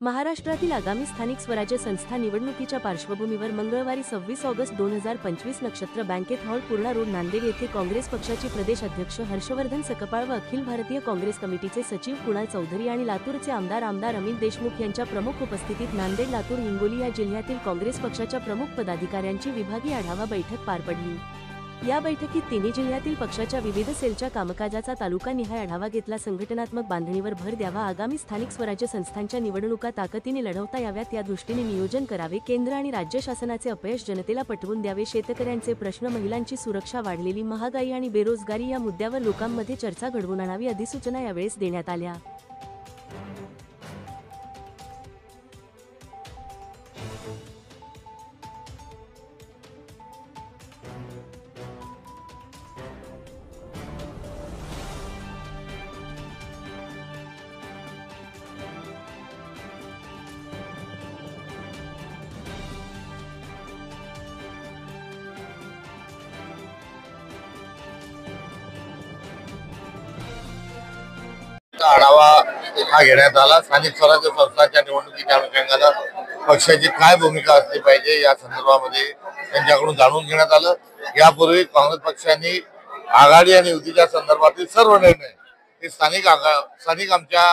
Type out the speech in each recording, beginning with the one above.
महाराष्ट्रातील आगामी स्थानिक स्वराज्य संस्था निवडणुकीच्या पार्श्वभूमीवर मंगळवारी 26 ऑगस्ट 2025 नक्षत्र बँकेत हॉल पूर्णा रोड नांदेड येथे काँग्रेस पक्षाचे प्रदेश अध्यक्ष हर्षवर्धन सकपाळ व अखिल भारतीय काँग्रेस कमिटीचे सचिव कुणाल चौधरी आणि लातूरचे आमदार अमित देशमुख यांच्या प्रमुख उपस्थितीत नांदेड लातूर हिंगोली या जिल्ह्यातील काँग्रेस पक्षाच्या प्रमुख पदाधिकाऱ्यांची विभागीय आढावा बैठक पार पडली। या बैठकीत तिन्ही जिल्ह्यातील पक्षाच्या विविध सेलच्या कामकाजाचा तालुकानिहाय आढावा घेतला। संघटनात्मक बांधणीवर भर द्यावा, आगामी स्थानिक स्वराज्य संस्थांच्या निवडणुका ताकदीने लढवता याव्यात या दृष्टीने नियोजन करावे, केंद्र आणि राज्य शासनाचे अपयश जनतेला पटवून द्यावे, शेतकऱ्यांचे प्रश्न, महिलांची सुरक्षा, वाढलेली महागाई आणि बेरोजगारी या मुद्द्यावर लोकांमध्ये चर्चा घडवून आणावी आदी सूचना यावेळेस देण्यात आल्या। आढावा हा घेण्यात आला। स्थानिक स्वराज्य संस्थांच्या निवडणुकीच्या अनुषंगाने पक्षाची काय भूमिका असली पाहिजे या संदर्भामध्ये त्यांच्याकडून जाणून घेण्यात आलं। यापूर्वी काँग्रेस पक्षाने आघाडी आणि युतीच्या संदर्भातील सर्व निर्णय हे स्थानिक आमच्या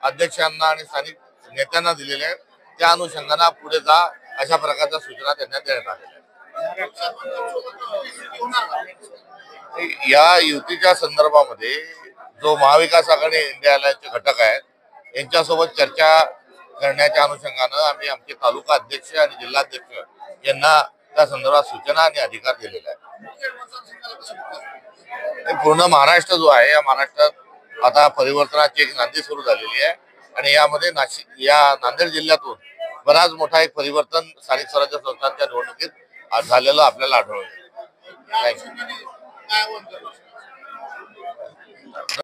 अध्यक्षांना आणि स्थानिक नेत्यांना दिलेले आहेत। त्या अनुषंगाने पुढे जा अशा प्रकारच्या सूचना त्यांना देण्यात आलेल्या आहेत। या युतीच्या संदर्भामध्ये जो महाविकास आघाडी इंडिया अलायन्सचे घटक आहेत यांच्यासोबत चर्चा करण्याच्या अनुषंगाने आम्ही आमचे तालुका अध्यक्ष आणि जिल्हाध्यक्ष यांना त्या संदर्भात सूचना आणि अधिकार दिलेले आहेत। पूर्ण महाराष्ट्र जो आहे या महाराष्ट्रात आता परिवर्तनाची एक नांदी सुरू झालेली आहे आणि यामध्ये नांदेड जिल्ह्यातून बराच मोठा एक परिवर्तन स्थानिक स्वराज्य संस्थांच्या निवडणुकीत झालेलं आपल्याला आढळून येईल।